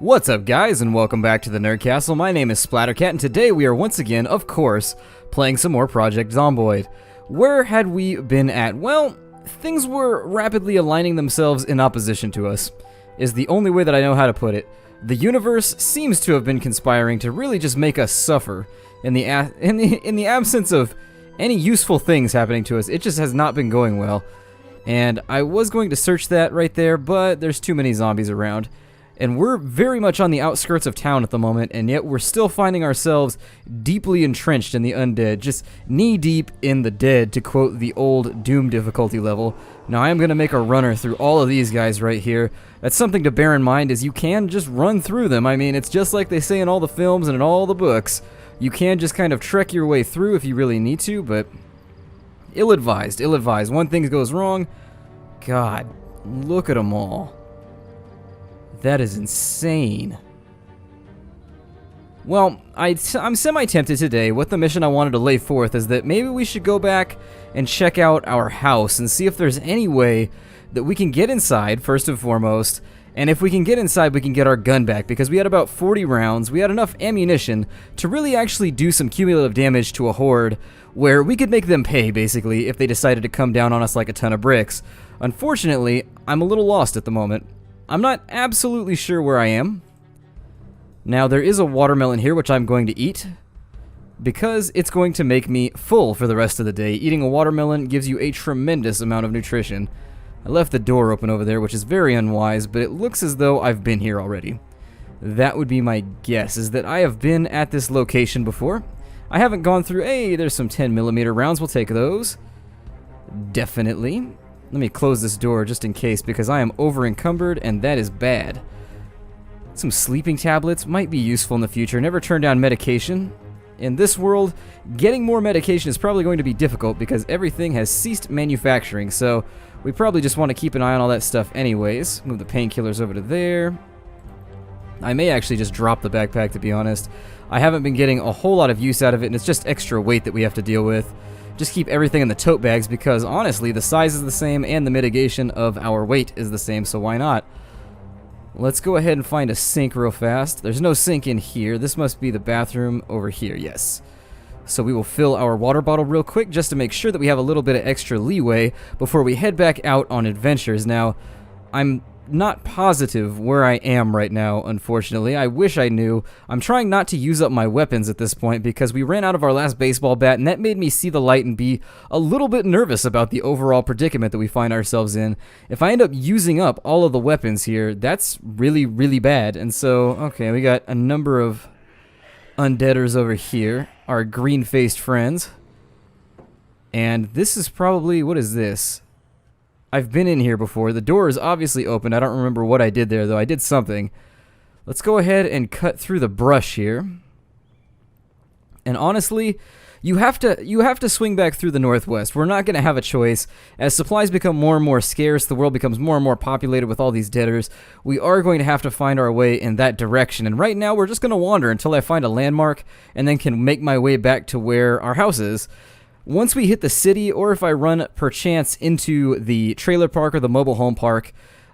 What's up, guys, and welcome back to the Nerd Castle. My name is Splattercat, and today we are once again, of course, playing some more Project Zomboid. Where had we been at? Well, things were rapidly aligning themselves in opposition to us, is the only way that I know how to put it. The universe seems to have been conspiring to really just make us suffer. In the absence of any useful things happening to us, it just has not been going well. And I was going to search that right there, but there's too many zombies around. And we're very much on the outskirts of town at the moment, and yet we're still finding ourselves deeply entrenched in the undead, just knee-deep in the dead, to quote the old Doom difficulty level. Now, I am going to make a runner through all of these guys right here. That's something to bear in mind, is you can just run through them. I mean, it's just like they say in all the films and in all the books. You can just kind of trek your way through if you really need to, but ill-advised, ill-advised. One thing goes wrong, God, look at them all. That is insane. Well, I'm semi-tempted today. What the mission I wanted to lay forth is that maybe we should go back and check out our house and see if there's any way that we can get inside, first and foremost. And if we can get inside, we can get our gun back, because we had about 40 rounds. We had enough ammunition to really actually do some cumulative damage to a horde where we could make them pay, basically, if they decided to come down on us like a ton of bricks. Unfortunately, I'm a little lost at the moment. I'm not absolutely sure where I am. Now, there is a watermelon here, which I'm going to eat, because it's going to make me full for the rest of the day. Eating a watermelon gives you a tremendous amount of nutrition. I left the door open over there, which is very unwise, but it looks as though I've been here already. That would be my guess, is that I have been at this location before. I haven't gone through... Hey, there's some 10mm rounds. We'll take those. Definitely. Let me close this door just in case, because I am over-encumbered, and that is bad. Some sleeping tablets might be useful in the future. Never turn down medication. In this world, getting more medication is probably going to be difficult because everything has ceased manufacturing, so we probably just want to keep an eye on all that stuff anyways. Move the painkillers over to there. I may actually just drop the backpack, to be honest. I haven't been getting a whole lot of use out of it, and it's just extra weight that we have to deal with. Just keep everything in the tote bags because, honestly, the size is the same and the mitigation of our weight is the same, so why not? Let's go ahead and find a sink real fast. There's no sink in here. This must be the bathroom over here, yes. So we will fill our water bottle real quick just to make sure that we have a little bit of extra leeway before we head back out on adventures. Now, I'm not positive where I am right now, unfortunately. I wish I knew. I'm trying not to use up my weapons at this point because we ran out of our last baseball bat, and that made me see the light and be a little bit nervous about the overall predicament that we find ourselves in. If I end up using up all of the weapons here, that's really, really bad. And so, okay, we got a number of undeaders over here, our green-faced friends. And this is probably, what is this? I've been in here before. The door is obviously open. I don't remember what I did there, though. I did something. Let's go ahead and cut through the brush here. And honestly, you have to swing back through the northwest. We're not going to have a choice. As supplies become more and more scarce, the world becomes more and more populated with all these deaders, we are going to have to find our way in that direction. And right now, we're just going to wander until I find a landmark and then can make my way back to where our house is. Once we hit the city, or if I run perchance into the trailer park or the mobile home park,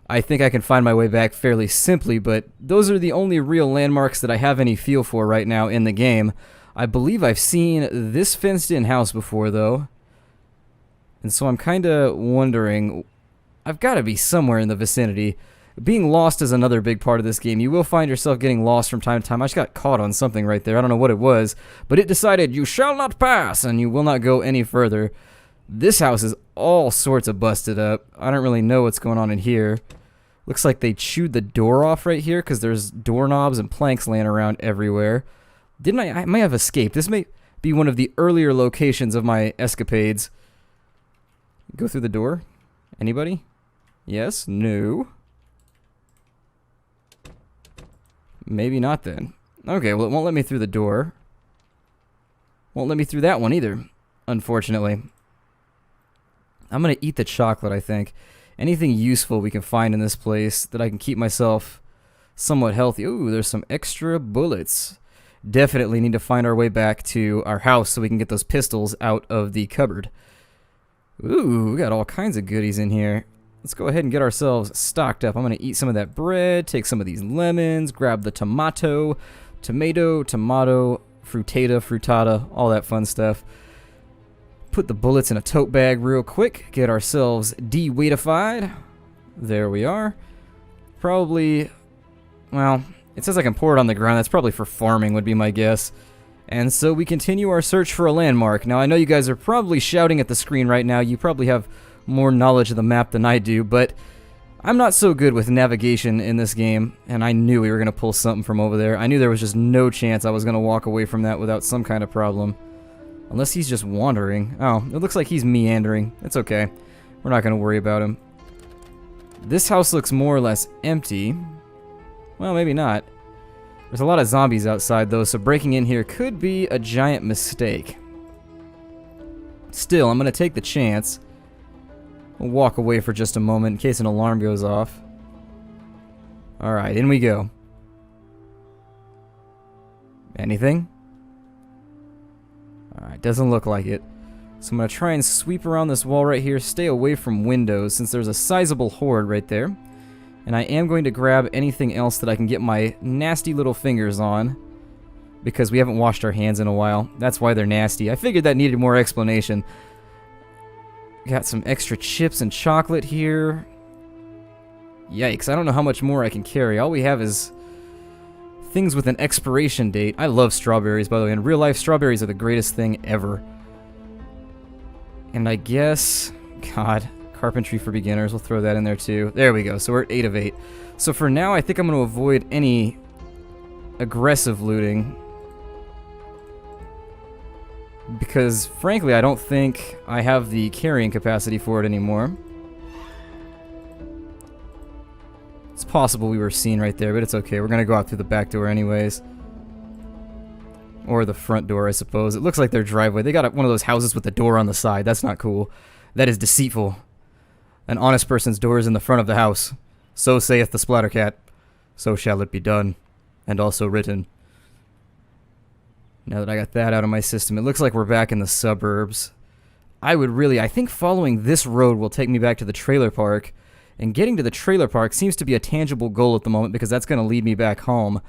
I think I can find my way back fairly simply, but those are the only real landmarks that I have any feel for right now in the game. I believe I've seen this fenced-in house before, though, and so I'm kind of wondering, I've got to be somewhere in the vicinity. Being lost is another big part of this game. You will find yourself getting lost from time to time. I just got caught on something right there. I don't know what it was, but it decided, you shall not pass, and you will not go any further. This house is all sorts of busted up. I don't really know what's going on in here. Looks like they chewed the door off right here because there's doorknobs and planks laying around everywhere. I may have escaped. This may be one of the earlier locations of my escapades. Go through the door? Anybody? Yes? No? Maybe not then. Okay, well, it won't let me through the door. Won't let me through that one either, unfortunately. I'm going to eat the chocolate, I think. Anything useful we can find in this place that I can keep myself somewhat healthy. Ooh, there's some extra bullets. Definitely need to find our way back to our house so we can get those pistols out of the cupboard. Ooh, we got all kinds of goodies in here. let's go ahead and get ourselves stocked up. I'm going to eat some of that bread, take some of these lemons, grab the tomato, frittata, all that fun stuff. Put the bullets in a tote bag real quick, get ourselves de-weightified. There we are. Probably, well, it says I can pour it on the ground. That's probably for farming would be my guess. And so we continue our search for a landmark. Now I know you guys are probably shouting at the screen right now. You probably have more knowledge of the map than I do, but I'm not so good with navigation in this game, and I knew we were going to pull something from over there. I knew there was just no chance I was going to walk away from that without some kind of problem. Unless he's just wandering. Oh, it looks like he's meandering. It's okay. We're not going to worry about him. This house looks more or less empty. Well, maybe not. There's a lot of zombies outside, though, so breaking in here could be a giant mistake. Still, I'm going to take the chance. We'll walk away for just a moment in case an alarm goes off. Alright, in we go. Anything? Alright, doesn't look like it. So I'm going to try and sweep around this wall right here, stay away from windows since there's a sizable horde right there. And I am going to grab anything else that I can get my nasty little fingers on, because we haven't washed our hands in a while. That's why they're nasty. I figured that needed more explanation. Got some extra chips and chocolate here. Yikes, I don't know how much more I can carry. All we have is things with an expiration date. I love strawberries, by the way. In real life, strawberries are the greatest thing ever. And I guess, God, carpentry for beginners. We'll throw that in there too. There we go. So we're at 8 of 8. So for now, I think I'm going to avoid any aggressive looting, because frankly, I don't think I have the carrying capacity for it anymore. It's possible we were seen right there, but it's okay. We're going to go out through the back door anyways. Or the front door, I suppose. It looks like their driveway. They got one of those houses with the door on the side. That's not cool. That is deceitful. An honest person's door is in the front of the house. So saith the Splattercat. So shall it be done. And also written. Now that I got that out of my system, it looks like we're back in the suburbs. I think following this road will take me back to the trailer park. And getting to the trailer park seems to be a tangible goal at the moment, because that's going to lead me back home.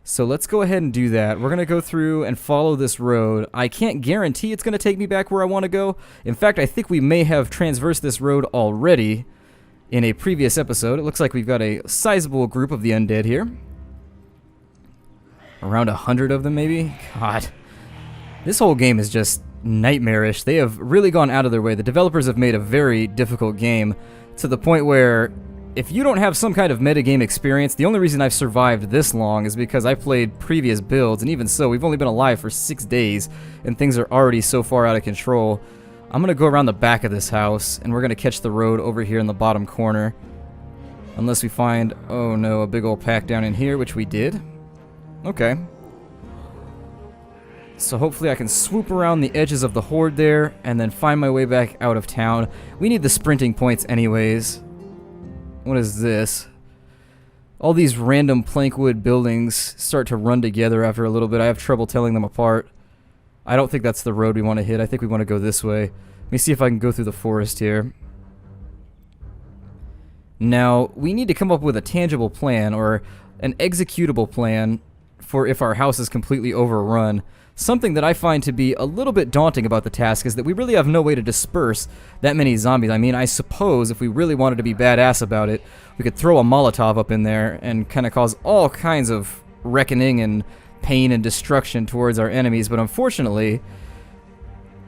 So let's go ahead and do that. We're going to go through and follow this road. I can't guarantee it's going to take me back where I want to go. In fact, I think we may have traversed this road already in a previous episode. It looks like we've got a sizable group of the undead here. Around 100 of them, maybe? God. This whole game is just nightmarish. They have really gone out of their way. The developers have made a very difficult game to the point where if you don't have some kind of metagame experience, the only reason I've survived this long is because I played previous builds, and even so, we've only been alive for 6 days, and things are already so far out of control. I'm going to go around the back of this house, and we're going to catch the road over here in the bottom corner. Unless we find, oh no, a big old pack down in here, which we did. Okay. So hopefully I can swoop around the edges of the horde there, and then find my way back out of town. We need the sprinting points anyways. What is this? All these random plankwood buildings start to run together after a little bit. I have trouble telling them apart. I don't think that's the road we want to hit. I think we want to go this way. Let me see if I can go through the forest here. Now, we need to come up with a tangible plan, or an executable plan, for if our house is completely overrun. Something that I find to be a little bit daunting about the task is that we really have no way to disperse that many zombies. I mean, I suppose if we really wanted to be badass about it, we could throw a Molotov up in there and kind of cause all kinds of reckoning and pain and destruction towards our enemies, but unfortunately,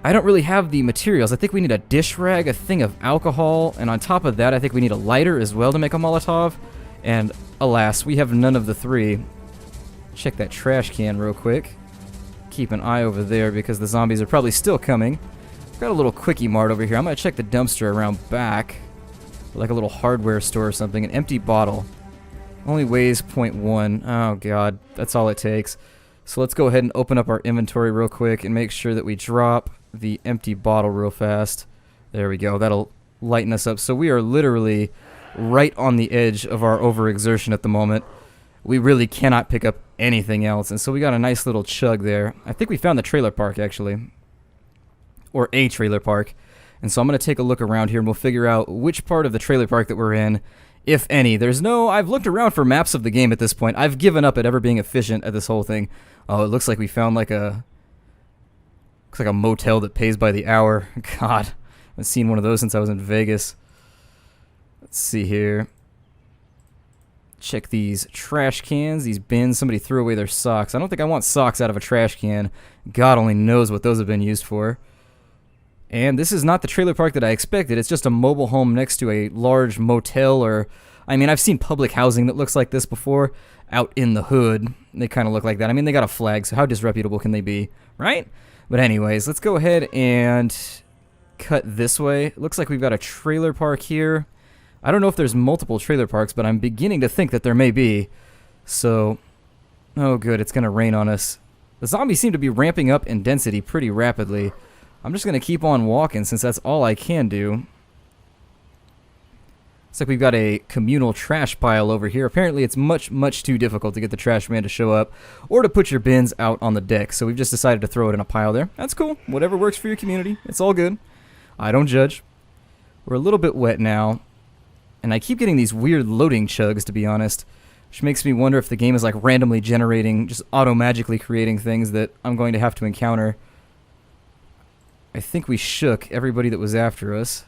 I don't really have the materials. I think we need a dish rag, a thing of alcohol, and on top of that, I think we need a lighter as well to make a Molotov, and alas, we have none of the three. Check that trash can real quick. Keep an eye over there because the zombies are probably still coming. Got a little quickie mart over here. I'm going to check the dumpster around back. Like a little hardware store or something. An empty bottle. Only weighs 0.1. Oh god, that's all it takes. So let's go ahead and open up our inventory real quick and make sure that we drop the empty bottle real fast. There we go. That'll lighten us up. So we are literally right on the edge of our overexertion at the moment. We really cannot pick up anything else, and so we got a nice little chug there. I think we found the trailer park, actually. Or a trailer park. And so I'm going to take a look around here and we'll figure out which part of the trailer park that we're in, if any. I've looked around for maps of the game at this point. I've given up at ever being efficient at this whole thing. Oh, it looks like we found looks like a motel that pays by the hour. God, I haven't seen one of those since I was in Vegas. Let's see here. Check these trash cans, these bins. Somebody threw away their socks. I don't think I want socks out of a trash can. God only knows what those have been used for. And this is not the trailer park that I expected. It's just a mobile home next to a large motel I've seen public housing that looks like this before out in the hood. They kind of look like that. I mean, they got a flag, so how disreputable can they be, right? But anyways, let's go ahead and cut this way. It looks like we've got a trailer park here. I don't know if there's multiple trailer parks, but I'm beginning to think that there may be. So, oh good, it's going to rain on us. The zombies seem to be ramping up in density pretty rapidly. I'm just going to keep on walking since that's all I can do. Looks like we've got a communal trash pile over here. Apparently it's much, much too difficult to get the trash man to show up or to put your bins out on the deck. So we've just decided to throw it in a pile there. That's cool. Whatever works for your community. It's all good. I don't judge. We're a little bit wet now. And I keep getting these weird loading chugs, to be honest. Which makes me wonder if the game is like randomly generating, just auto-magically creating things that I'm going to have to encounter. I think we shook everybody that was after us.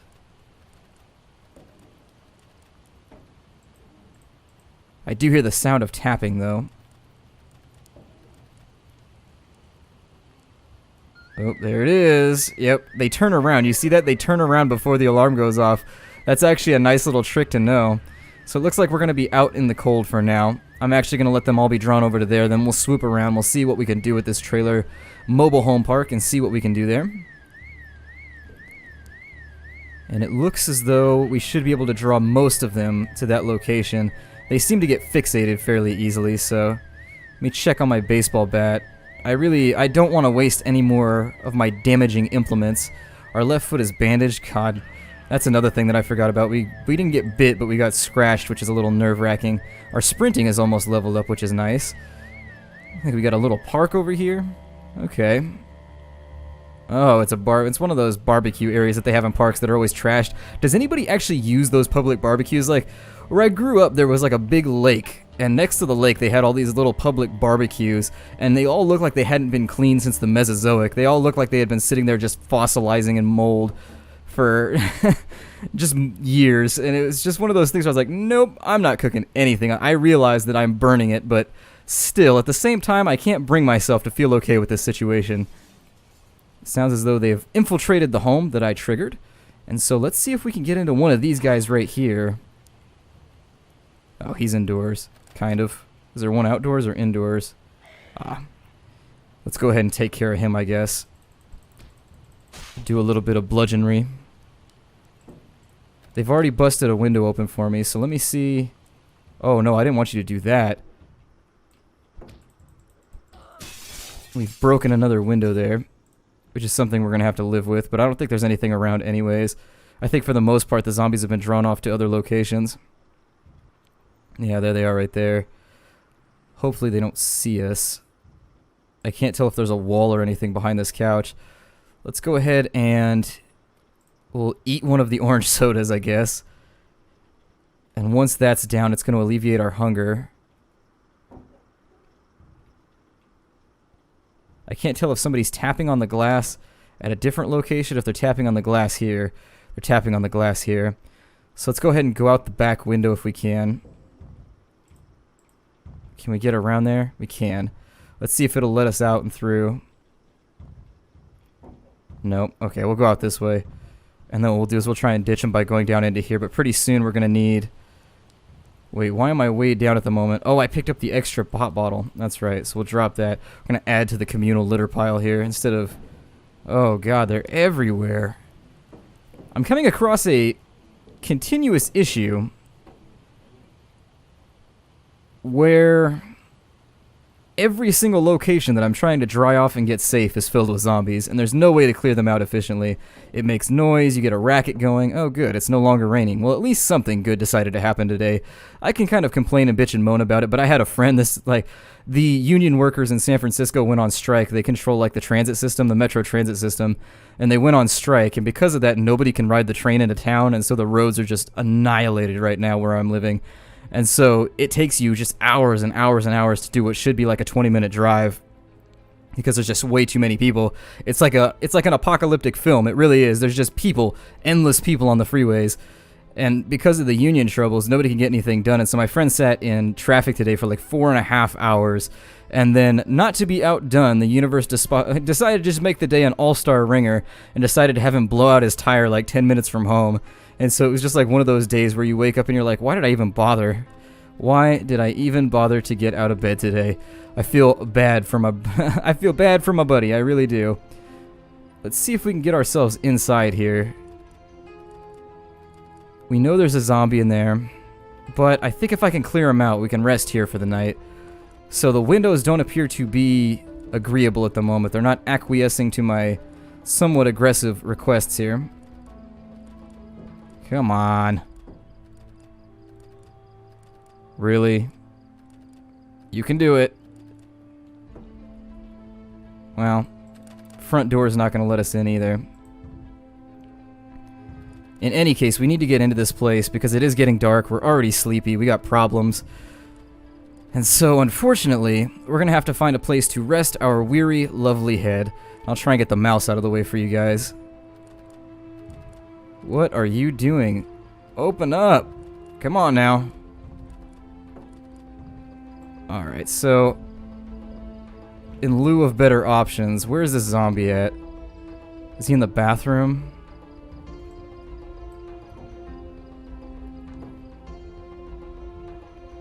I do hear the sound of tapping, though. Oh, there it is. Yep, they turn around. You see that? They turn around before the alarm goes off. That's actually a nice little trick to know. So it looks like we're going to be out in the cold for now. I'm actually going to let them all be drawn over to there. Then we'll swoop around. We'll see what we can do with this trailer mobile home park and see what we can do there. And it looks as though we should be able to draw most of them to that location. They seem to get fixated fairly easily, so let me check on my baseball bat. I don't want to waste any more of my damaging implements. Our left foot is bandaged. God, that's another thing that I forgot about. We didn't get bit, but we got scratched, which is a little nerve-wracking. Our sprinting is almost leveled up, which is nice. I think we got a little park over here. Okay. Oh, it's one of those barbecue areas that they have in parks that are always trashed. Does anybody actually use those public barbecues? Like, where I grew up, there was like a big lake, and next to the lake they had all these little public barbecues, and they all looked like they hadn't been cleaned since the Mesozoic. They all looked like they had been sitting there just fossilizing in mold for just years, and it was just one of those things where I was like, nope, I'm not cooking anything. I realize that I'm burning it, but still, at the same time, I can't bring myself to feel okay with this situation. It sounds as though they've infiltrated the home that I triggered, and so let's see if we can get into one of these guys right here. Oh, he's indoors, kind of. Is there one outdoors or indoors? Let's go ahead and take care of him, I guess. Do a little bit of bludgeonry. They've already busted a window open for me, so let me see. Oh, no, I didn't want you to do that. We've broken another window there, which is something we're going to have to live with, but I don't think there's anything around anyways. I think for the most part, the zombies have been drawn off to other locations. Yeah, there they are right there. Hopefully they don't see us. I can't tell if there's a wall or anything behind this couch. Let's go ahead and we'll eat one of the orange sodas, I guess. And once that's down, it's going to alleviate our hunger. I can't tell if somebody's tapping on the glass at a different location. If they're tapping on the glass here, they're tapping on the glass here. So let's go ahead and go out the back window if we can. Can we get around there? We can. Let's see if it'll let us out and through. Nope. Okay, we'll go out this way. And then what we'll do is we'll try and ditch them by going down into here. But pretty soon we're going to need... Wait, why am I way down at the moment? Oh, I picked up the extra pop bottle. That's right, so we'll drop that. We're going to add to the communal litter pile here instead of... Oh, God, they're everywhere. I'm coming across a continuous issue where every single location that I'm trying to dry off and get safe is filled with zombies, and there's no way to clear them out efficiently. It makes noise, you get a racket going. Oh good, it's no longer raining. Well, at least something good decided to happen today. I can kind of complain and bitch and moan about it, but I had a friend, the union workers in San Francisco went on strike. They control like the transit system, the metro transit system, and they went on strike, and because of that, nobody can ride the train into town, and so the roads are just annihilated right now where I'm living. And so it takes you just hours and hours and hours to do what should be like a 20-minute drive because there's just way too many people. It's like an apocalyptic film. It really is. There's just people, endless people on the freeways. And because of the union troubles, nobody can get anything done. And so my friend sat in traffic today for like 4.5 hours. And then, not to be outdone, the universe decided to just make the day an all-star ringer and decided to have him blow out his tire like 10 minutes from home. And so it was just like one of those days where you wake up and you're like, why did I even bother? Why did I even bother to get out of bed today? I feel bad for my I feel bad for my buddy, I really do. Let's see if we can get ourselves inside here. We know there's a zombie in there, but I think if I can clear him out, we can rest here for the night. So the windows don't appear to be agreeable at the moment. They're not acquiescing to my somewhat aggressive requests here. Come on. Really? You can do it. Well, front door is not going to let us in either. In any case, we need to get into this place because it is getting dark. We're already sleepy. We got problems. And so, unfortunately, we're going to have to find a place to rest our weary, lovely head. I'll try and get the mouse out of the way for you guys. What are you doing? Open up! Come on now. Alright, so in lieu of better options, where's this zombie at? Is he in the bathroom?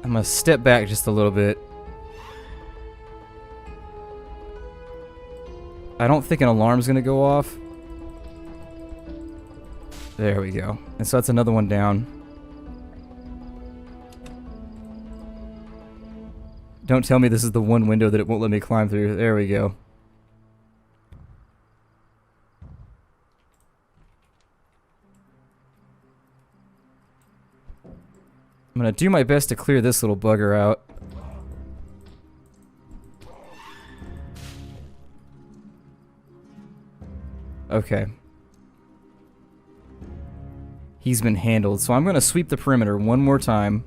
I'm gonna step back just a little bit. I don't think an alarm's gonna go off. There we go. And so that's another one down. Don't tell me this is the one window that it won't let me climb through. There we go. I'm gonna do my best to clear this little bugger out. Okay. He's been handled, so I'm gonna sweep the perimeter one more time.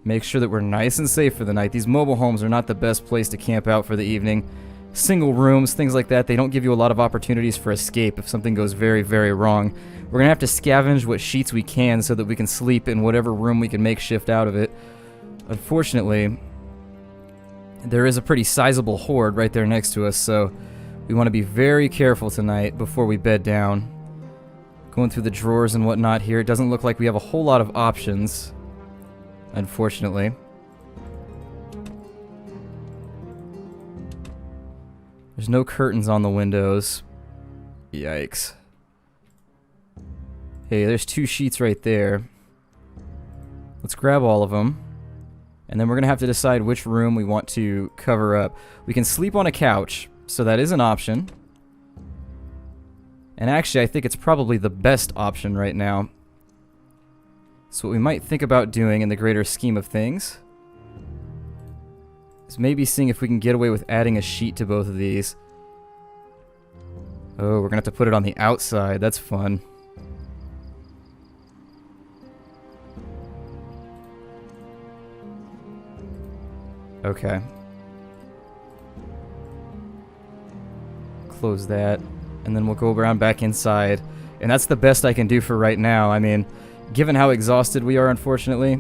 Make sure that we're nice and safe for the night. These mobile homes are not the best place to camp out for the evening. Single rooms, things like that, they don't give you a lot of opportunities for escape if something goes very, very wrong. We're gonna have to scavenge what sheets we can so that we can sleep in whatever room we can make shift out of it. Unfortunately, there is a pretty sizable horde right there next to us, so we want to be very careful tonight before we bed down. Going through the drawers and whatnot here, it doesn't look like we have a whole lot of options, unfortunately. There's no curtains on the windows. Yikes. Hey, there's 2 sheets right there. Let's grab all of them. And then we're going to have to decide which room we want to cover up. We can sleep on a couch, so that is an option. And actually, I think it's probably the best option right now. So what we might think about doing in the greater scheme of things is maybe seeing if we can get away with adding a sheet to both of these. Oh, we're gonna have to put it on the outside. That's fun. Okay. Close that. And then we'll go around back inside. And that's the best I can do for right now. I mean, given how exhausted we are, unfortunately.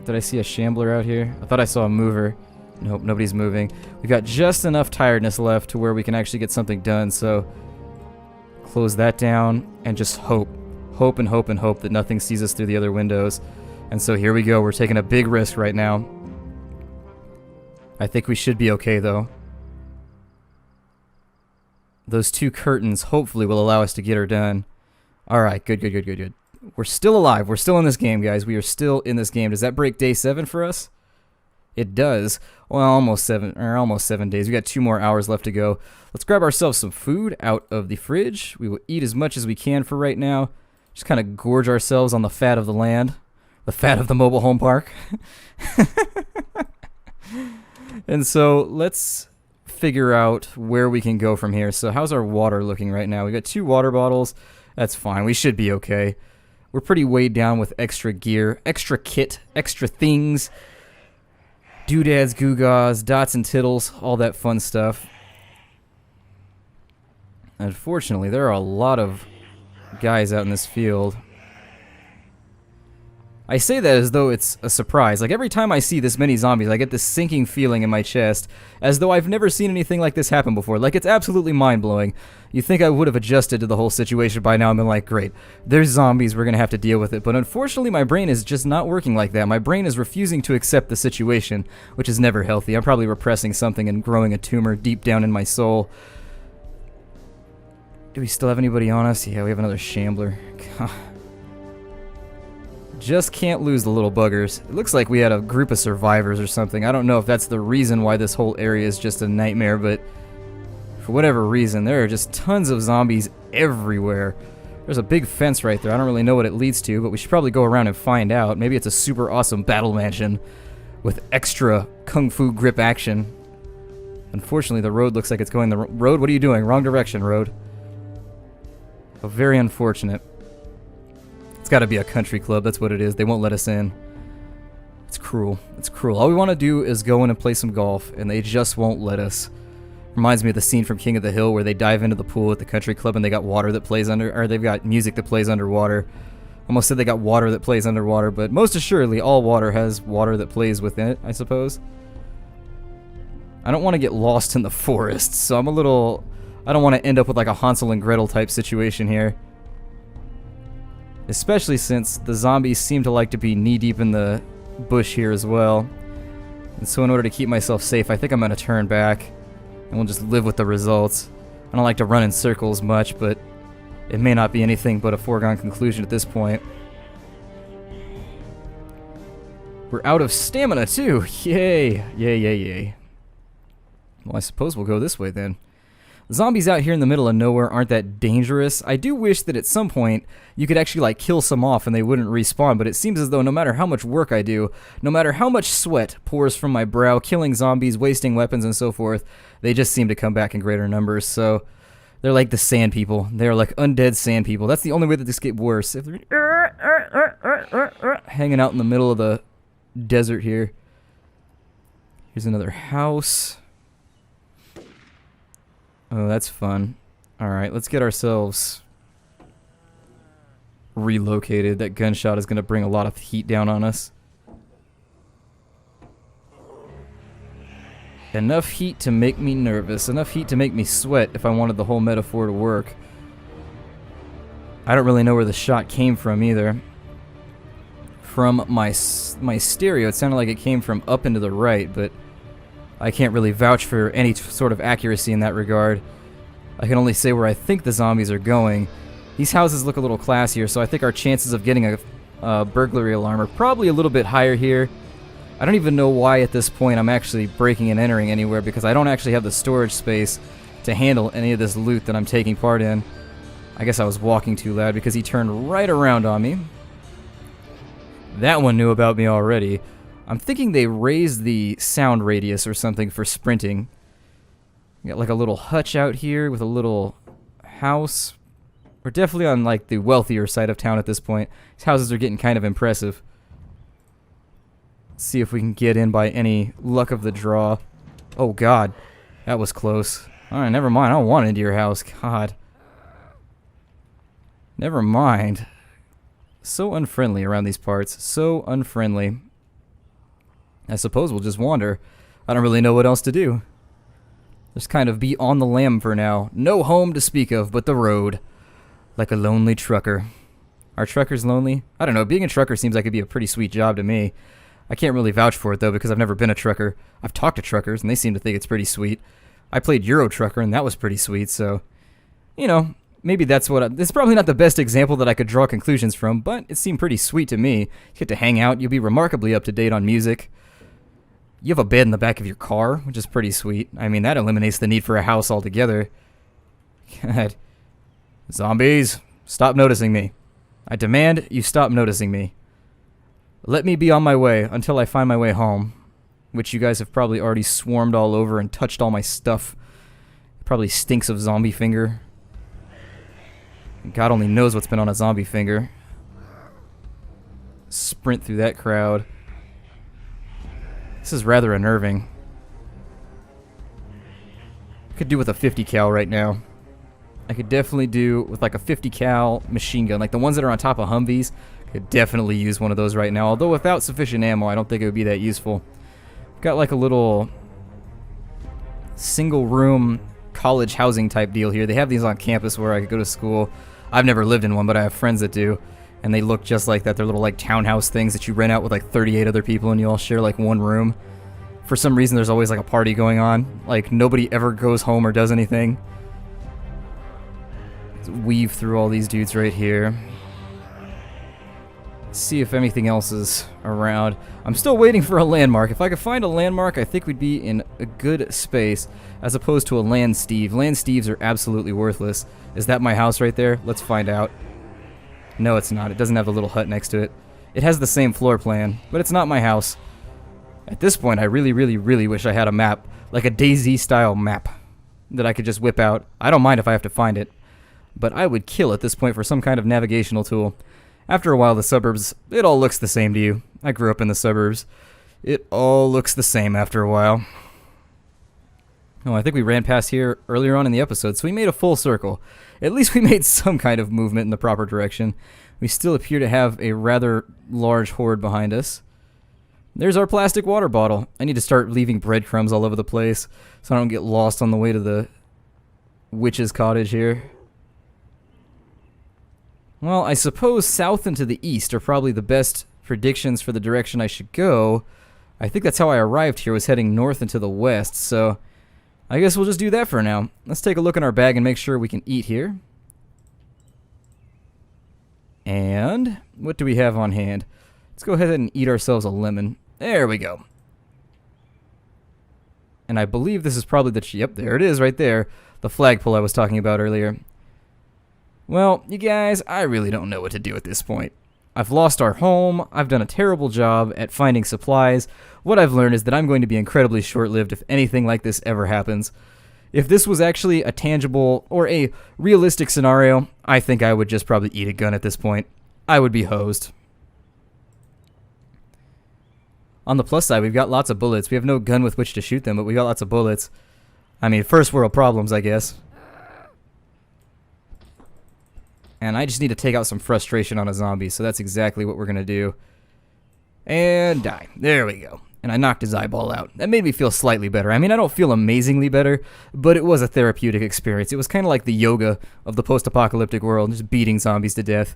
Did I see a shambler out here? I thought I saw a mover. Nope, nobody's moving. We've got just enough tiredness left to where we can actually get something done, so close that down and just hope. Hope and hope and hope that nothing sees us through the other windows. And so here we go. We're taking a big risk right now. I think we should be okay, though. Those 2 curtains hopefully will allow us to get her done. Alright, good, good, good, good, good. We're still alive. We're still in this game, guys. We are still in this game. Does that break day 7 for us? It does. Well, almost 7 days. We got 2 more hours left to go. Let's grab ourselves some food out of the fridge. We will eat as much as we can for right now. Just kind of gorge ourselves on the fat of the land. The fat of the mobile home park. And so let's figure out where we can go from here. So how's our water looking right now? We got 2 water bottles. That's fine. We should be okay. We're pretty weighed down with extra gear, extra kit, extra things. Doodads, gewgaws, dots and tittles, all that fun stuff. Unfortunately, there are a lot of guys out in this field. I say that as though it's a surprise. Like, every time I see this many zombies, I get this sinking feeling in my chest, as though I've never seen anything like this happen before. Like, it's absolutely mind-blowing. You think I would have adjusted to the whole situation by now and been like, great, there's zombies, we're gonna have to deal with it. But unfortunately, my brain is just not working like that. My brain is refusing to accept the situation, which is never healthy. I'm probably repressing something and growing a tumor deep down in my soul. Do we still have anybody on us? Yeah, we have another shambler. God. Just can't lose the little buggers. It looks like we had a group of survivors or something. I don't know if that's the reason why this whole area is just a nightmare, but for whatever reason, there are just tons of zombies everywhere. There's a big fence right there. I don't really know what it leads to, but we should probably go around and find out. Maybe it's a super awesome battle mansion with extra kung fu grip action. Unfortunately, the road looks like it's going the road. What are you doing? Wrong direction, road. Oh, very unfortunate. It's got to be a country club. That's what it is. They won't let us in. It's cruel. It's cruel. All we want to do is go in and play some golf, and they just won't let us. Reminds me of the scene from King of the Hill where they dive into the pool at the country club and they got water that plays under, or they've got music that plays underwater. Almost said they got water that plays underwater, but most assuredly, all water has water that plays within it, I suppose. I don't want to get lost in the forest, so I don't want to end up with like a Hansel and Gretel type situation here. Especially since the zombies seem to like to be knee-deep in the bush here as well. And so in order to keep myself safe, I think I'm going to turn back. And we'll just live with the results. I don't like to run in circles much, but it may not be anything but a foregone conclusion at this point. We're out of stamina too! Yay! Yay, yay, yay. Well, I suppose we'll go this way then. Zombies out here in the middle of nowhere aren't that dangerous. I do wish that at some point you could actually like kill some off and they wouldn't respawn, but it seems as though no matter how much work I do, no matter how much sweat pours from my brow, killing zombies, wasting weapons and so forth, they just seem to come back in greater numbers. So they're like the sand people. They're like undead sand people. That's the only way that this gets worse. If they're hanging out in the middle of the desert here. Here's another house. Oh, that's fun. Alright, let's get ourselves relocated. That gunshot is going to bring a lot of heat down on us. Enough heat to make me nervous. Enough heat to make me sweat if I wanted the whole metaphor to work. I don't really know where the shot came from either. From my stereo, it sounded like it came from up and to the right, but I can't really vouch for any sort of accuracy in that regard. I can only say where I think the zombies are going. These houses look a little classier, so I think our chances of getting a burglary alarm are probably a little bit higher here. I don't even know why at this point I'm actually breaking and entering anywhere, because I don't actually have the storage space to handle any of this loot that I'm taking part in. I guess I was walking too loud because he turned right around on me. That one knew about me already. I'm thinking they raised the sound radius or something for sprinting. You got like a little hutch out here with a little house. We're definitely on like the wealthier side of town at this point. These houses are getting kind of impressive. Let's see if we can get in by any luck of the draw. Oh god, that was close. Alright, never mind. I don't want into your house. God. Never mind. So unfriendly around these parts. So unfriendly. I suppose we'll just wander. I don't really know what else to do. Just kind of be on the lam for now. No home to speak of but the road. Like a lonely trucker. Are truckers lonely? I don't know. Being a trucker seems like it'd be a pretty sweet job to me. I can't really vouch for it though because I've never been a trucker. I've talked to truckers and they seem to think it's pretty sweet. I played Euro Trucker and that was pretty sweet, so... You know, maybe that's what it's probably not the best example that I could draw conclusions from, but it seemed pretty sweet to me. You get to hang out, you'll be remarkably up to date on music. You have a bed in the back of your car, which is pretty sweet. I mean, that eliminates the need for a house altogether. God. Zombies, stop noticing me. I demand you stop noticing me. Let me be on my way until I find my way home, which you guys have probably already swarmed all over and touched all my stuff. It probably stinks of zombie finger. God only knows what's been on a zombie finger. Sprint through that crowd. This is rather unnerving. I could do with a 50 cal right now. I could definitely do with like a 50 cal machine gun. Like the ones that are on top of Humvees. Could definitely use one of those right now. Although without sufficient ammo, I don't think it would be that useful. Got like a little single room college housing type deal here. They have these on campus where I could go to school. I've never lived in one, but I have friends that do. And they look just like that. They're little like townhouse things that you rent out with like 38 other people and you all share like one room. For some reason there's always like a party going on. Like nobody ever goes home or does anything. Let's weave through all these dudes right here. See if anything else is around. I'm still waiting for a landmark. If I could find a landmark, I think we'd be in a good space as opposed to a land steve. Land steves are absolutely worthless. Is that my house right there? Let's find out. No, it's not. It doesn't have a little hut next to it. It has the same floor plan, but it's not my house. At this point, I really, really, really wish I had a map, like a DayZ-style map, that I could just whip out. I don't mind if I have to find it, but I would kill at this point for some kind of navigational tool. After a while, the suburbs, it all looks the same to you. I grew up in the suburbs. It all looks the same after a while. Oh, I think we ran past here earlier on in the episode, so we made a full circle. At least we made some kind of movement in the proper direction. We still appear to have a rather large horde behind us. There's our plastic water bottle. I need to start leaving breadcrumbs all over the place so I don't get lost on the way to the witch's cottage here. Well, I suppose south and to the east are probably the best predictions for the direction I should go. I think that's how I arrived here, was heading north and to the west, so I guess we'll just do that for now. Let's take a look in our bag and make sure we can eat here. And what do we have on hand? Let's go ahead and eat ourselves a lemon. There we go. And I believe this is probably the... Yep, there it is right there. The flagpole I was talking about earlier. Well, you guys, I really don't know what to do at this point. I've lost our home. I've done a terrible job at finding supplies. What I've learned is that I'm going to be incredibly short-lived if anything like this ever happens. If this was actually a tangible or a realistic scenario, I think I would just probably eat a gun at this point. I would be hosed. On the plus side, we've got lots of bullets. We have no gun with which to shoot them, but we got lots of bullets. I mean, first world problems, I guess. And I just need to take out some frustration on a zombie, so that's exactly what we're going to do. And die. There we go. And I knocked his eyeball out. That made me feel slightly better. I mean, I don't feel amazingly better, but it was a therapeutic experience. It was kind of like the yoga of the post-apocalyptic world, just beating zombies to death.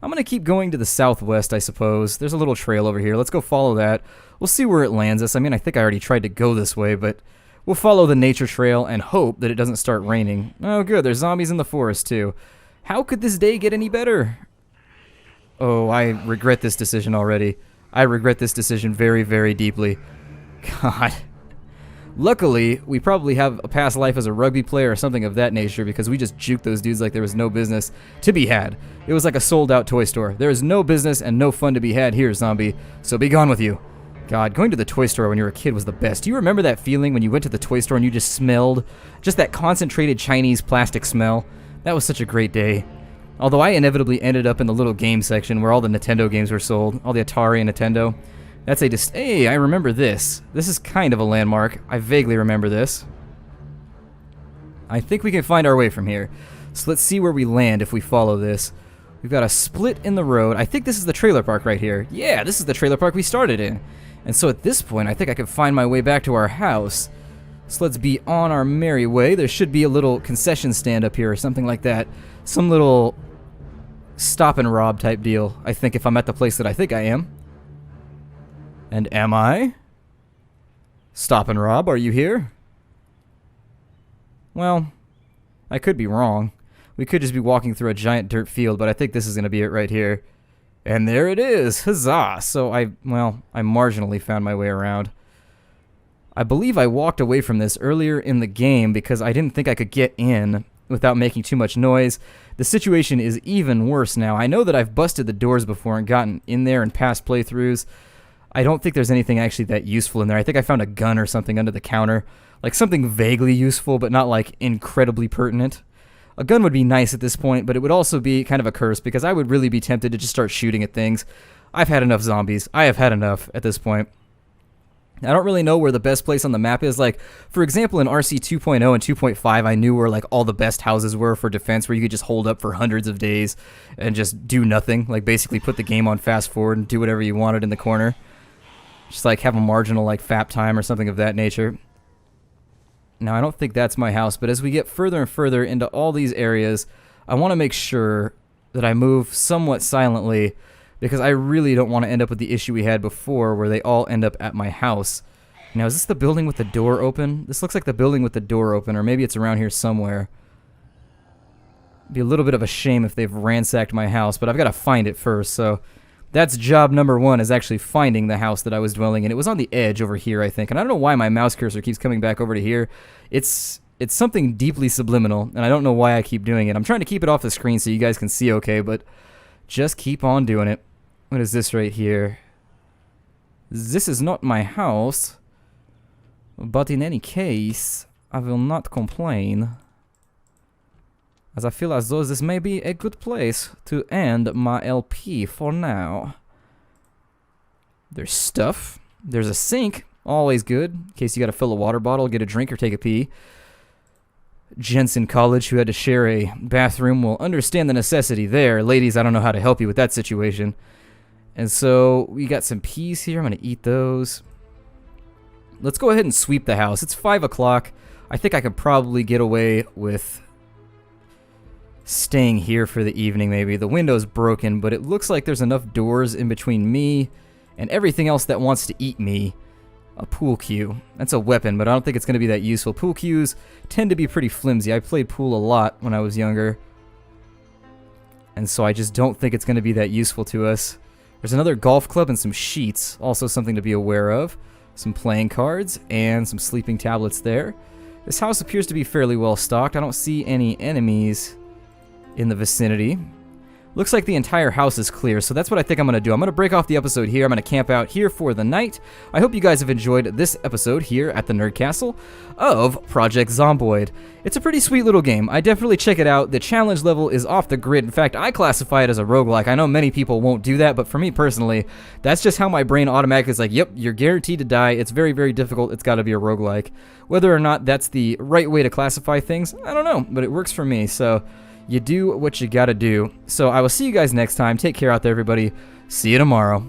I'm going to keep going to the southwest, I suppose. There's a little trail over here. Let's go follow that. We'll see where it lands us. I mean, I think I already tried to go this way, but we'll follow the nature trail and hope that it doesn't start raining. Oh, good. There's zombies in the forest, too. How could this day get any better? Oh, I regret this decision already. I regret this decision very, very deeply. God. Luckily, we probably have a past life as a rugby player or something of that nature because we just juked those dudes like there was no business to be had. It was like a sold-out toy store. There is no business and no fun to be had here, zombie. So be gone with you. God, going to the toy store when you were a kid was the best. Do you remember that feeling when you went to the toy store and you just smelled just that concentrated Chinese plastic smell? That was such a great day. Although I inevitably ended up in the little game section where all the Nintendo games were sold. All the Atari and Nintendo. That's a hey, I remember this. This is kind of a landmark. I vaguely remember this. I think we can find our way from here. So let's see where we land if we follow this. We've got a split in the road. I think this is the trailer park right here. Yeah, this is the trailer park we started in. And so at this point, I think I can find my way back to our house. So let's be on our merry way. There should be a little concession stand up here or something like that. Some little stop and rob type deal, I think, if I'm at the place that I think I am. And am I? Stop and rob, are you here? Well, I could be wrong. We could just be walking through a giant dirt field, but I think this is going to be it right here. And there it is! Huzzah! So I marginally found my way around. I believe I walked away from this earlier in the game because I didn't think I could get in without making too much noise. The situation is even worse now. I know that I've busted the doors before and gotten in there in past playthroughs. I don't think there's anything actually that useful in there. I think I found a gun or something under the counter. Like something vaguely useful, but not like incredibly pertinent. A gun would be nice at this point, but it would also be kind of a curse because I would really be tempted to just start shooting at things. I've had enough zombies. I have had enough at this point. I don't really know where the best place on the map is. Like, for example, in RC 2.0 and 2.5, I knew where like all the best houses were for defense, where you could just hold up for hundreds of days and just do nothing. Like, basically put the game on fast forward and do whatever you wanted in the corner. Just like have a marginal like FAP time or something of that nature. Now, I don't think that's my house, but as we get further and further into all these areas, I want to make sure that I move somewhat silently, because I really don't want to end up with the issue we had before where they all end up at my house. Now, is this the building with the door open? This looks like the building with the door open, or maybe it's around here somewhere. It'd be a little bit of a shame if they've ransacked my house, but I've got to find it first, so that's job number one, is actually finding the house that I was dwelling in. It was on the edge over here, I think, and I don't know why my mouse cursor keeps coming back over to here. It's something deeply subliminal, and I don't know why I keep doing it. I'm trying to keep it off the screen so you guys can see okay, but just keep on doing it. What is this right here? This is not my house, but in any case, I will not complain, as I feel as though this may be a good place to end my LP for now. There's stuff. There's a sink, always good, in case you gotta fill a water bottle, get a drink, or take a pee. Gents in college who had to share a bathroom will understand the necessity there. Ladies, I don't know how to help you with that situation. And so, we got some peas here. I'm going to eat those. Let's go ahead and sweep the house. It's 5 o'clock. I think I could probably get away with staying here for the evening, maybe. The window's broken, but it looks like there's enough doors in between me and everything else that wants to eat me. A pool cue. That's a weapon, but I don't think it's going to be that useful. Pool cues tend to be pretty flimsy. I played pool a lot when I was younger, and so I just don't think it's going to be that useful to us. There's another golf club and some sheets, also something to be aware of. Some playing cards and some sleeping tablets there. This house appears to be fairly well stocked. I don't see any enemies in the vicinity. Looks like the entire house is clear, so that's what I think I'm going to do. I'm going to break off the episode here. I'm going to camp out here for the night. I hope you guys have enjoyed this episode here at the Nerd Castle of Project Zomboid. It's a pretty sweet little game. I definitely check it out. The challenge level is off the grid. In fact, I classify it as a roguelike. I know many people won't do that, but for me personally, that's just how my brain automatically is like, yep, you're guaranteed to die. It's very, very difficult. It's got to be a roguelike. Whether or not that's the right way to classify things, I don't know, but it works for me, so you do what you gotta do. So I will see you guys next time. Take care out there, everybody. See you tomorrow.